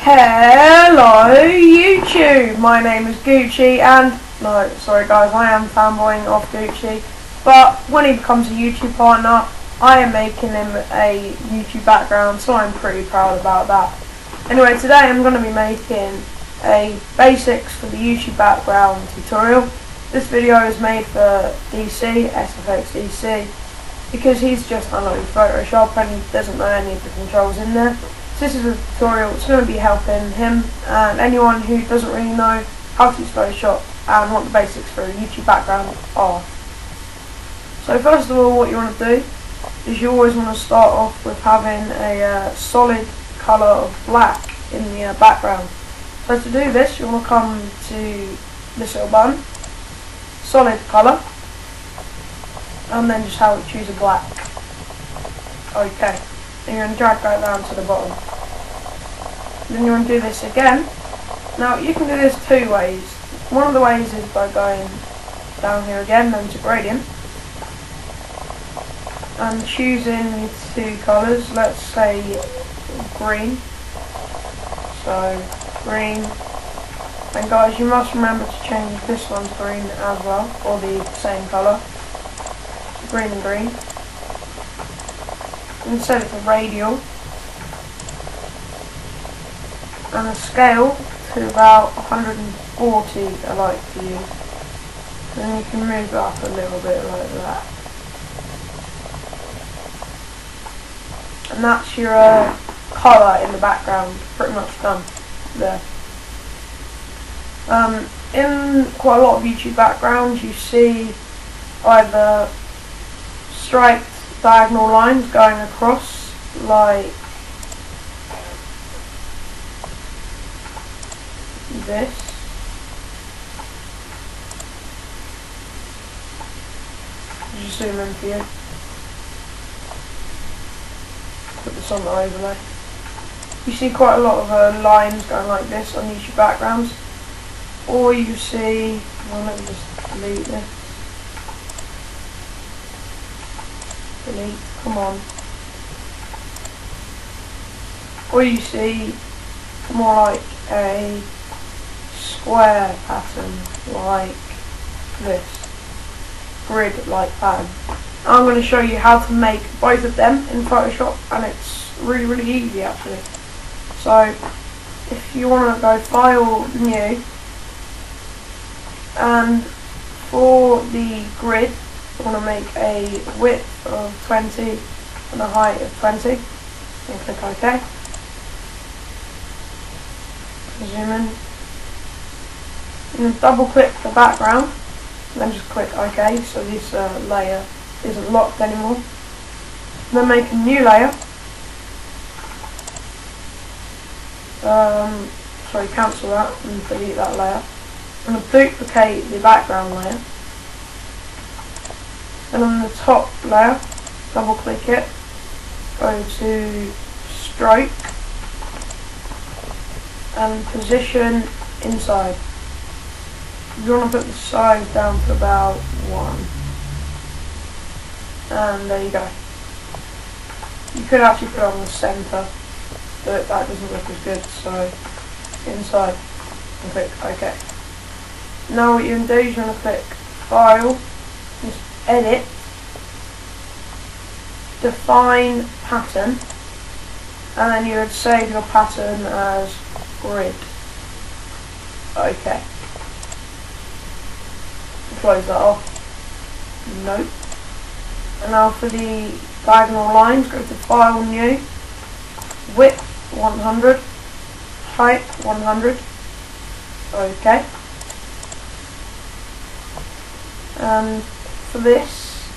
Hello YouTube, my name is Gucci and, no, sorry guys, I am fanboying off Gucci, but when he becomes a YouTube partner, I am making him a YouTube background, so I'm pretty proud about that. Anyway, today I'm going to be making a basics for the YouTube background tutorial. This video is made for SFX DC, because he's just unloading Photoshop and he doesn't know any of the controls in there. So this is a tutorial. It's going to be helping him and anyone who doesn't really know how to use Photoshop and what the basics for a YouTube background are. So first of all, what you want to do is you always want to start off with having a solid colour of black in the background. So to do this, you want to come to this little button, solid colour, and then just choose a black. Okay, and you're going to drag that down to the bottom. Then you want to do this again. Now you can do this two ways. One of the ways is by going down here again, then to gradient, and choosing two colours, let's say green. So green, and guys, you must remember to change this one's green as well, or the same colour. Green and green, and set it to radial, and a scale to about 140 I like to use. Then you can move it up a little bit like that, and that's your colour in the background pretty much done there. In quite a lot of YouTube backgrounds you see either striped diagonal lines going across like this. Just zoom in for you. Put this on the overlay. You see quite a lot of lines going like this on YouTube backgrounds. Or you see, well, let me just delete this. Delete, come on. Or you see more like a square pattern like this, grid like pattern. I'm going to show you how to make both of them in Photoshop, and it's really easy actually. So if you want to go File, New, and for the grid I want to make a width of 20 and a height of 20, and click OK. Zoom in, and then double click the background, and then just click OK, so this layer isn't locked anymore. And then make a new layer. Sorry, cancel that and delete that layer. I'm going to duplicate the background layer. Then on the top layer, double click it, go to stroke, and position inside. You want to put the size down to about 1. And there you go. You could actually put it on the centre, but that doesn't look as good, so inside, and click OK. Now what you're going to do is you're going to click File, just Edit, Define Pattern, and then you would save your pattern as grid. OK. Close that off. Nope. And now for the diagonal lines, go to File, New, Width 100, Height 100. OK. And for this,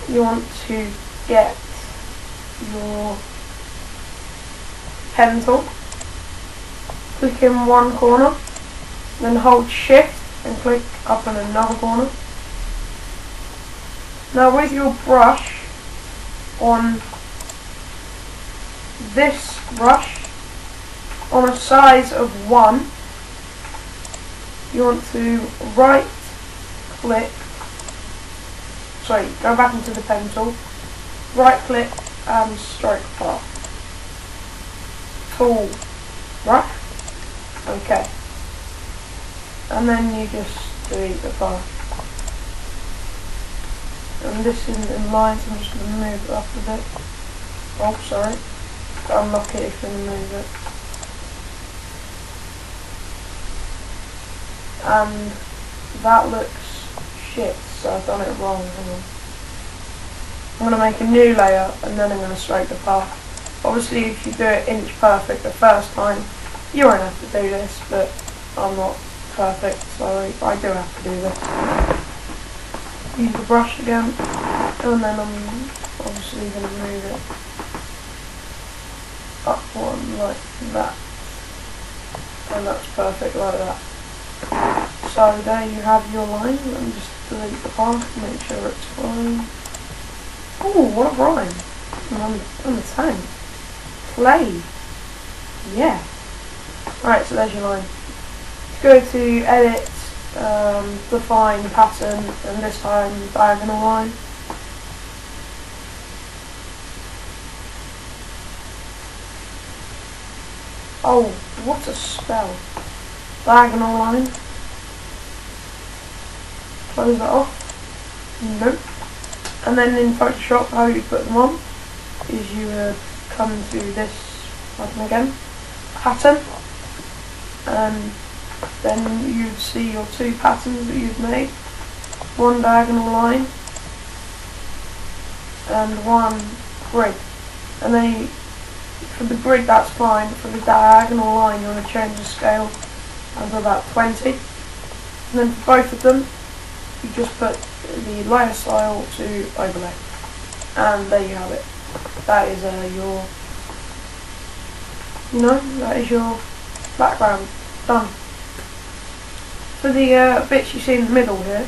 you want to get your pen tool, click in one corner, then hold Shift and click up in another corner. Now with your brush, on this brush, on a size of 1, you want to right click, go back into the pen tool, right click and stroke path. Tool brush, Okay. And then you just delete the path. And this isn't in line, so I'm just going to move it up a bit. Oh, sorry. Unlock it if you move it. And that looks shit, so I've done it wrong. Hang on. I'm going to make a new layer and then I'm going to straight the path. Obviously if you do it inch perfect the first time, you won't have to do this, but I'm not perfect, so I do have to do this. Use the brush again, and then I'm obviously going to move it up one like that, and that's perfect like that. So there you have your line, and just delete the path, make sure it's fine. Oh, what a rhyme! I'm a tank. Play. Yeah. Right, so there's your line. Go to edit, define pattern, and this time diagonal line. Oh, what a spell. Diagonal line. Close that off. Nope. And then in Photoshop, how you put them on is you would come to this button again, pattern, and then you'd see your two patterns that you've made, one diagonal line and one grid. And then for the grid that's fine, for the diagonal line you want to change the scale down to about 20. And then for both of them you just put the layer style to overlay. And there you have it. That is that is your background done. For the bits you see in the middle here,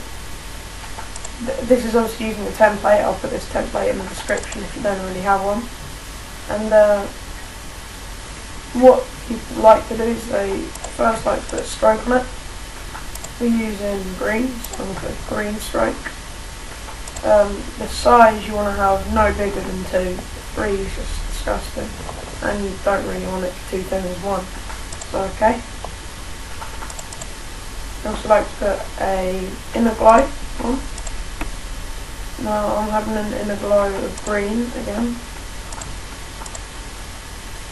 this is obviously using a template. I'll put this template in the description if you don't already have one. And what people like to do is they first like to put a stroke on it. We're using green, so I'm going to put a green stroke. The size you want to have no bigger than 2. 3 is just disgusting, and you don't really want it too thin as 1. So okay. I also like to put a inner glow on. Now I'm having an inner glow of green again.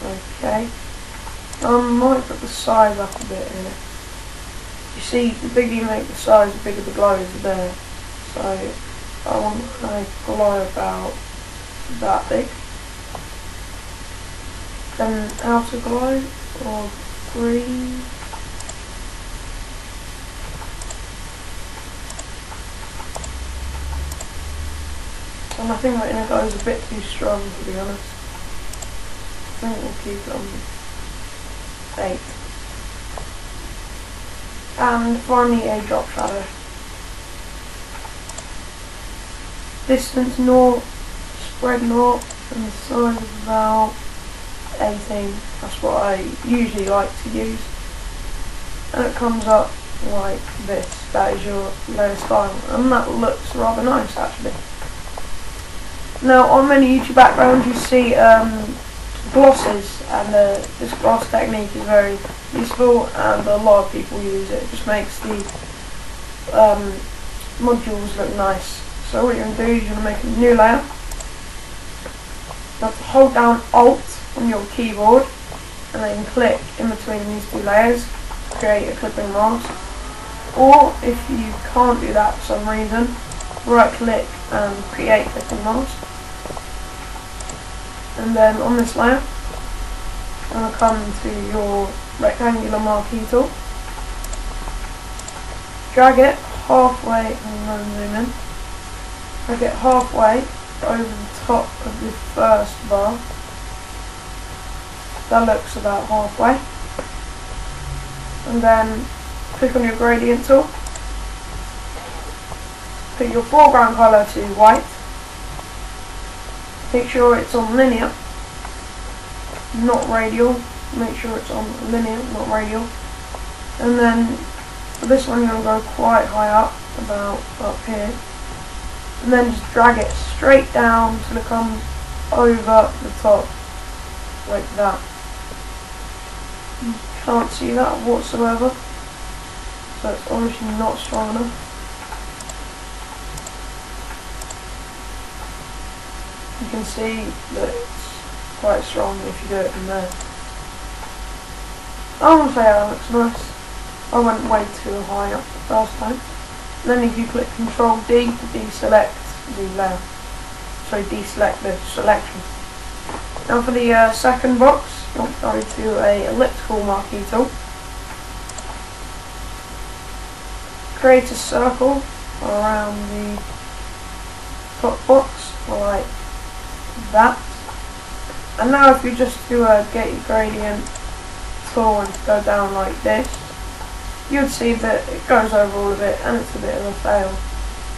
Okay. I might put the size up a bit here. You see, the bigger you make the size, the bigger the glow is there. So I want a glow about that big. Then outer glow of green. And I think my inner glow is a bit too strong, to be honest. I think we'll keep it on 8. And finally a drop shadow. Distance 0, spread 0, and the size is about 18. That's what I usually like to use. And it comes up like this. That is your layer style, and that looks rather nice actually. Now on many YouTube backgrounds you see glosses, and this gloss technique is very useful and a lot of people use it. It just makes the modules look nice. So what you're going to do is you're going to make a new layer. You have to hold down Alt on your keyboard and then click in between these 2 layers to create a clipping mask. Or if you can't do that for some reason, right click and create clipping mask. And then on this layer, I'm going to come to your rectangular marquee tool, drag it halfway, and then zoom in, drag it halfway over the top of the first bar. That looks about halfway. And then click on your gradient tool, put your foreground colour to white. Make sure it's on linear, not radial. Make sure it's on linear, not radial. And then for this one, you're going to go quite high up, about up here. And then just drag it straight down till it comes over the top, like that. Can't see that whatsoever, so it's obviously not strong enough. You can see that it's quite strong if you do it from there. I want to say that looks nice. I went way too high up the first time. And then if you click Ctrl D to deselect the layer, so deselect the selection. Now for the second box, you'll go to a elliptical marquee tool. Create a circle around the top box like that. And now if you just do a get your gradient tool and go down like this, you'd see that it goes over all of it and it's a bit of a fail.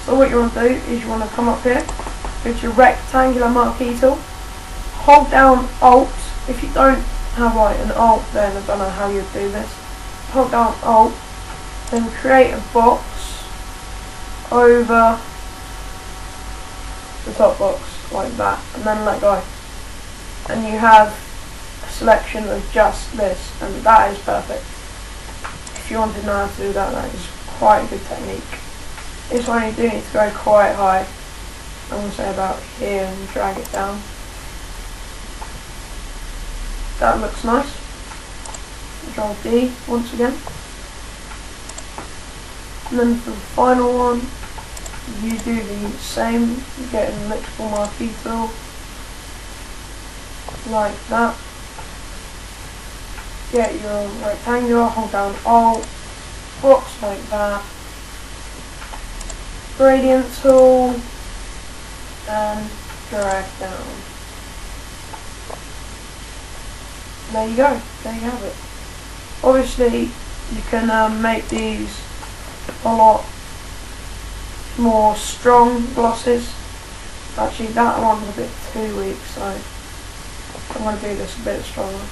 So what you want to do is you want to come up here, go to your rectangular marquee tool, hold down Alt. If you don't have like an Alt, then I don't know how you'd do this. Hold down Alt, then create a box over the top box like that, and then let go. And you have a selection of just this, and that is perfect. If you want to know how to do that, that is quite a good technique. This one you do need to go quite high. I'm going to say about here and drag it down. That looks nice. Control D once again. And then for the final one, you do the same. You get an elliptical marquee tool like that. Get your rectangular, hold down Alt, box like that, gradient tool, and drag down. There you go, there you have it. Obviously you can make these a lot more strong glosses. Actually that one's a bit too weak, so I'm going to do this a bit stronger.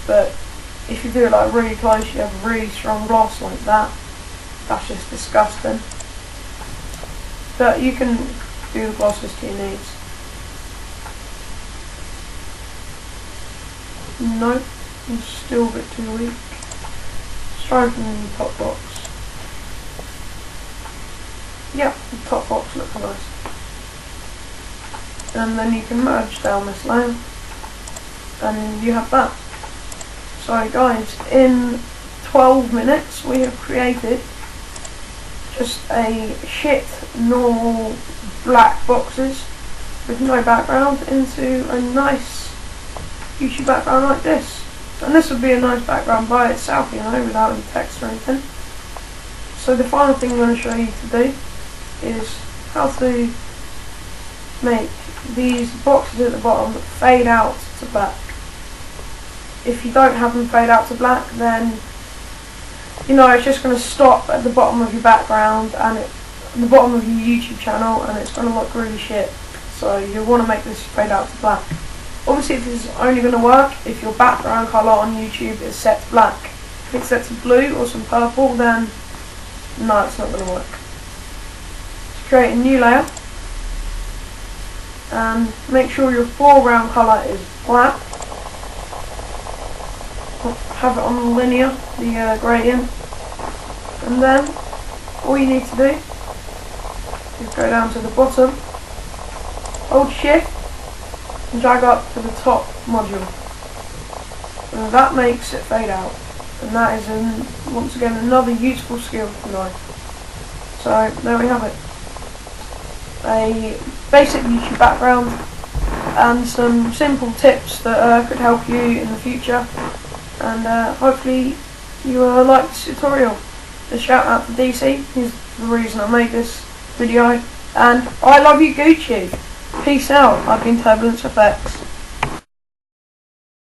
But if you do it like really close, you have a really strong gloss like that. That's just disgusting. But you can do the glosses to your needs. Nope, it's still a bit too weak. Let's try from the top box. Yeah, the top box looks nice. And then you can merge down this layer, and you have that. So guys, in 12 minutes we have created just a shit normal black boxes with no background into a nice YouTube background like this. And this would be a nice background by itself, you know, without any text or anything. So the final thing I'm going to show you today is how to make these boxes at the bottom fade out to black. If you don't have them fade out to black, then you know it's just going to stop at the bottom of your background and the bottom of your YouTube channel, and it's going to look really shit. So you want to make this fade out to black. Obviously this is only going to work if your background colour on YouTube is set to black. If it's set to blue or some purple, then no, it's not going to work. Just create a new layer and make sure your foreground colour is black. Have it on linear, the gradient, and then all you need to do is go down to the bottom, hold shift and drag up to the top module, and that makes it fade out, and that is once again another useful skill to know. So there we have it, a basic YouTube background and some simple tips that could help you in the future. And hopefully you like this tutorial. A shout out to DC, he's the reason I made this video. And I love you, Gucci. Peace out. I've been TxrbulenceFx.